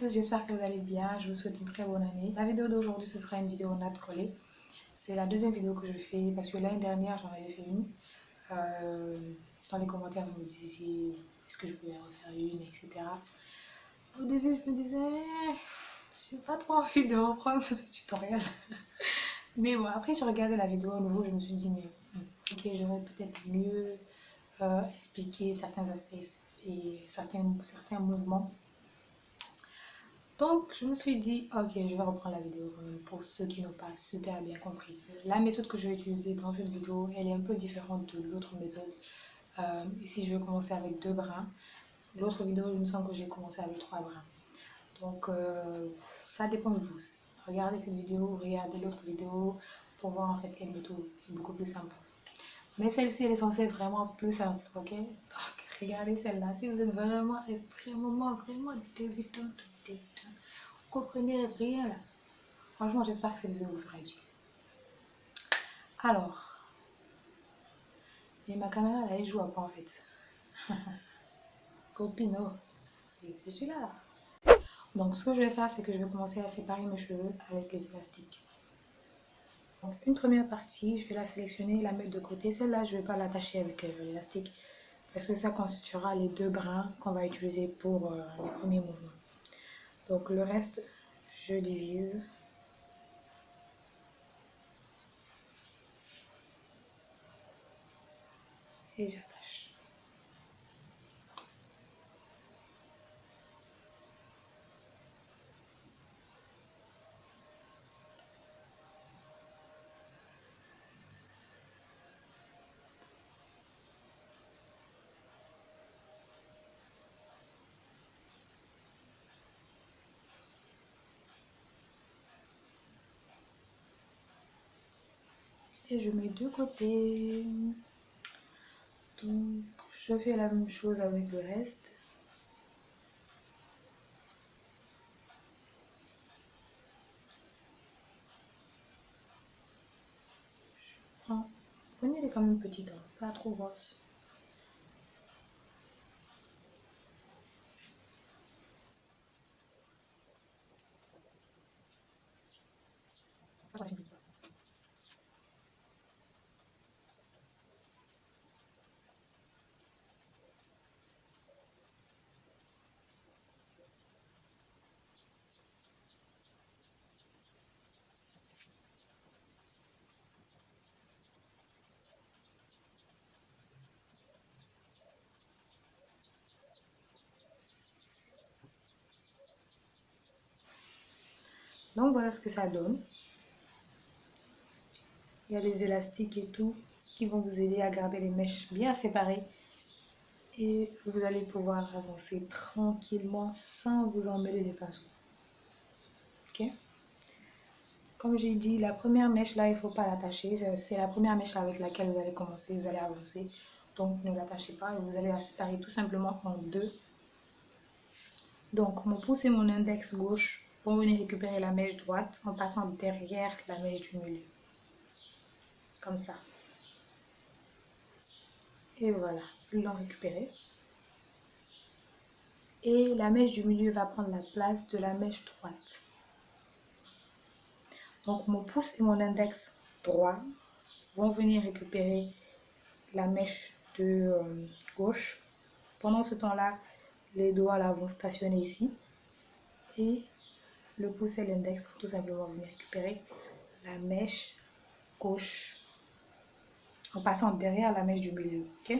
tous, j'espère que vous allez bien. Je vous souhaite une très bonne année. La vidéo d'aujourd'hui, ce sera une vidéo natte collée. C'est la deuxième vidéo que je fais parce que l'année dernière, j'en avais fait une. Dans les commentaires, vous me disiez est-ce que je pouvais en refaire une, etc. Au début, je me disais, j'ai pas trop envie de reprendre ce tutoriel. Mais bon, après, j'ai regardé la vidéo à nouveau, je me suis dit, mais ok, j'aurais peut-être mieux expliqué certains aspects et certains mouvements. Donc, je me suis dit, ok, je vais reprendre la vidéo quand même pour ceux qui n'ont pas super bien compris. La méthode que je vais utiliser dans cette vidéo, elle est un peu différente de l'autre méthode. Ici, je vais commencer avec 2 brins. L'autre vidéo, il me semble que j'ai commencé avec 3 brins. Donc, ça dépend de vous. Regardez cette vidéo, regardez l'autre vidéo pour voir en fait quelle méthode est beaucoup plus simple. Mais celle-ci, elle est censée être vraiment plus simple, ok? Donc, regardez celle-là. Si vous êtes vraiment vraiment débutante, vous comprenez rien là. Franchement, j'espère que cette vidéo vous sera utile. Alors, et ma caméra là, elle joue à quoi en fait? Copino, je suis là. Donc, ce que je vais faire, c'est que je vais commencer à séparer mes cheveux avec les élastiques. Donc, une première partie, je vais la sélectionner, la mettre de côté. Celle-là, je ne vais pas l'attacher avec l'élastique parce que ça constituera les 2 brins qu'on va utiliser pour les premiers mouvements. Donc, le reste, je divise. Et j'attache. Et je mets de côté. Donc, je fais la même chose avec le reste. Prenez-les quand même petites, hein, pas trop grosses. Donc voilà ce que ça donne. Il y a des élastiques et tout qui vont vous aider à garder les mèches bien séparées. Et vous allez pouvoir avancer tranquillement sans vous emmêler les pinceaux. Ok? Comme j'ai dit, la première mèche là, il ne faut pas l'attacher. C'est la première mèche avec laquelle vous allez commencer, vous allez avancer. Donc ne l'attachez pas et vous allez la séparer tout simplement en 2. Donc mon pouce et mon index gauche vont venir récupérer la mèche droite en passant derrière la mèche du milieu. Comme ça. Et voilà, ils l'ont récupéré. Et la mèche du milieu va prendre la place de la mèche droite. Donc mon pouce et mon index droit vont venir récupérer la mèche de gauche. Pendant ce temps-là, les doigts là vont stationner ici. Et le pouce et l'index vont tout simplement venir récupérer la mèche gauche en passant derrière la mèche du milieu. Ok? Je ne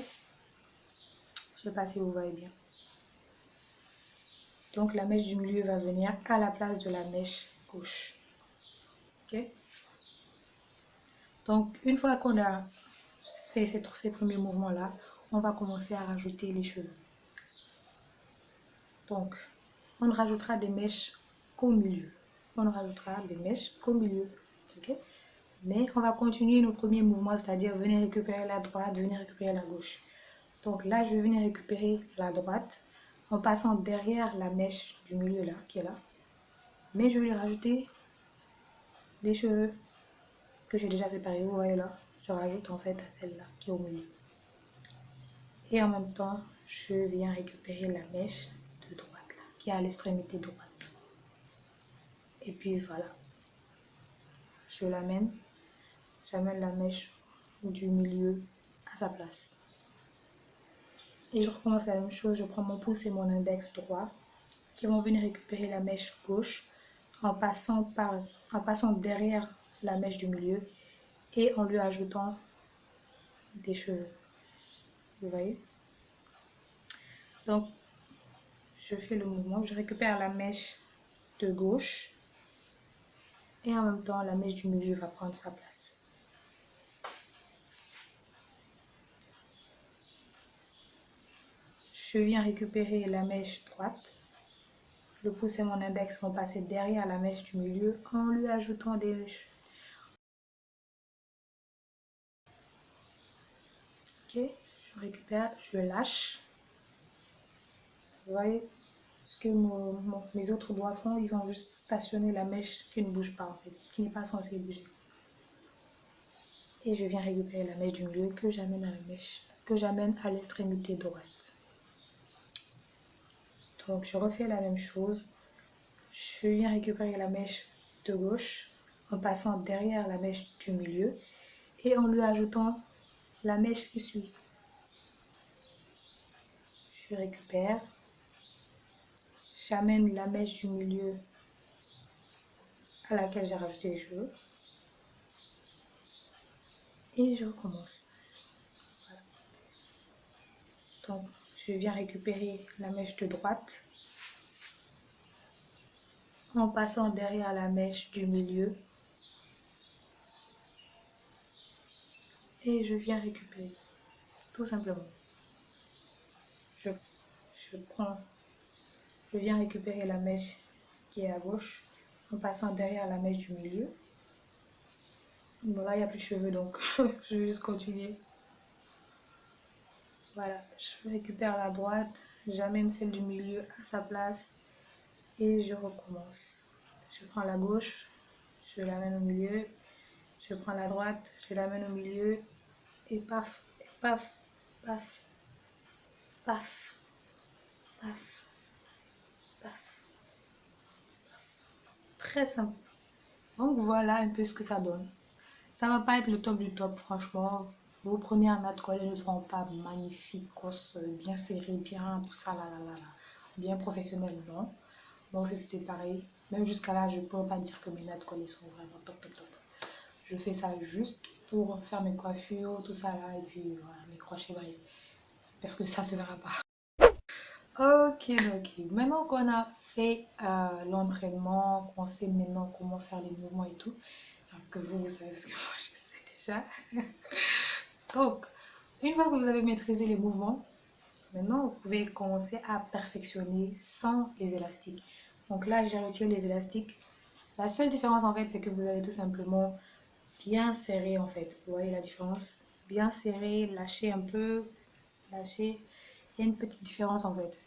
sais pas si vous voyez bien. Donc la mèche du milieu va venir à la place de la mèche gauche. Ok? Donc une fois qu'on a fait ces premiers mouvements là, on va commencer à rajouter les cheveux. Donc on ne rajoutera des mèches qu'au milieu. On rajoutera des mèches qu'au milieu. Ok? Mais on va continuer nos premiers mouvements, c'est-à-dire venir récupérer la droite, venir récupérer la gauche. Donc là, je vais venir récupérer la droite en passant derrière la mèche du milieu là, qui est là. Mais je vais lui rajouter des cheveux que j'ai déjà séparés. Vous voyez là, je rajoute en fait à celle-là qui est au milieu. Et en même temps, je viens récupérer la mèche de droite là, qui est à l'extrémité droite. Et puis voilà, j'amène la mèche du milieu à sa place. Et je recommence la même chose, je prends mon pouce et mon index droit qui vont venir récupérer la mèche gauche en passant derrière la mèche du milieu et en lui ajoutant des cheveux. Vous voyez? Donc, je fais le mouvement, je récupère la mèche de gauche et en même temps, la mèche du milieu va prendre sa place. Je viens récupérer la mèche droite. Le pouce et mon index vont passer derrière la mèche du milieu en lui ajoutant des mèches. Ok, je récupère, je lâche. Vous voyez ce que mes autres doigts font, ils vont juste stationner la mèche qui ne bouge pas en fait, qui n'est pas censée bouger. Et je viens récupérer la mèche du milieu que j'amène à l'extrémité droite. Donc je refais la même chose. Je viens récupérer la mèche de gauche en passant derrière la mèche du milieu et en lui ajoutant la mèche qui suit. Je récupère, j'amène la mèche du milieu à laquelle j'ai rajouté les cheveux et je recommence. Voilà. Donc je viens récupérer la mèche de droite en passant derrière la mèche du milieu et je viens récupérer, tout simplement. Je viens récupérer la mèche qui est à gauche en passant derrière la mèche du milieu. Bon là il n'y a plus de cheveux donc je vais juste continuer. Voilà, je récupère la droite, j'amène celle du milieu à sa place et je recommence. Je prends la gauche, je l'amène au milieu, je prends la droite, je l'amène au milieu et paf, paf, paf, paf, paf, paf. Très simple. Donc voilà un peu ce que ça donne. Ça va pas être le top du top, franchement. Vos premières nattes collées ne seront pas magnifiques, grosses, bien serrées, bien tout ça, bien professionnelles, non. Donc c'était pareil. Même jusqu'à là, je ne pourrais pas dire que mes nattes collées sont vraiment top, top, top. Je fais ça juste pour faire mes coiffures, tout ça là, et puis voilà, mes crochets, bref. Parce que ça se verra pas. Ok, ok. Maintenant qu'on a fait l'entraînement, qu'on sait maintenant comment faire les mouvements et tout, que vous savez parce que moi je sais déjà. Donc, une fois que vous avez maîtrisé les mouvements, maintenant vous pouvez commencer à perfectionner sans les élastiques. Donc là, j'ai retiré les élastiques. La seule différence en fait, c'est que vous allez tout simplement bien serrer en fait. Vous voyez la différence? Bien serrer, lâcher un peu, lâcher. Il y a une petite différence en fait.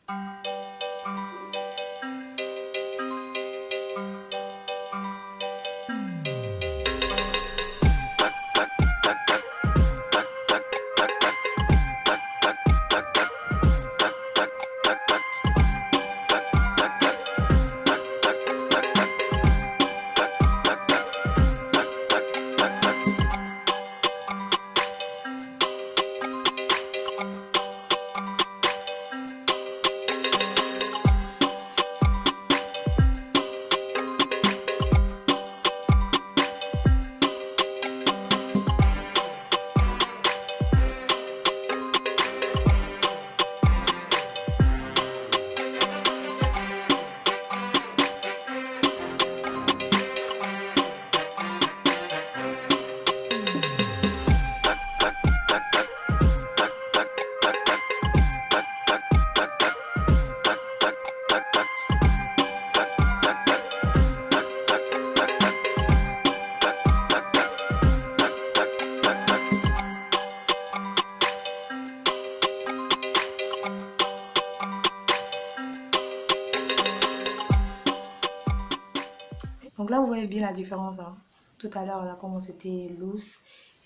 Donc là, vous voyez bien la différence. Hein. Tout à l'heure, là, comment c'était loose.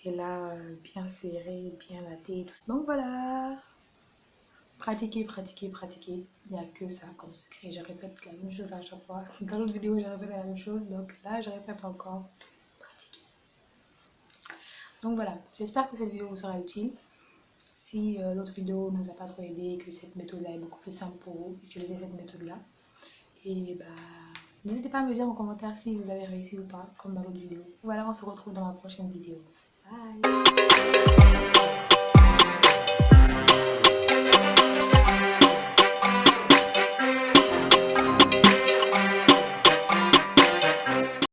Et là, bien serré, bien laté. Tout ça. Donc voilà. Pratiquer, pratiquer, pratiquer. Il n'y a que ça comme secret. Je répète la même chose à chaque fois. Dans l'autre vidéo, je répète la même chose. Donc là, je répète encore. Pratiquer. Donc voilà, j'espère que cette vidéo vous sera utile. Si l'autre vidéo ne nous a pas trop aidé, que cette méthode-là est beaucoup plus simple pour vous, utilisez cette méthode-là. Et bah, n'hésitez pas à me dire en commentaire si vous avez réussi ou pas, comme dans l'autre vidéo. Voilà, on se retrouve dans ma prochaine vidéo. Bye!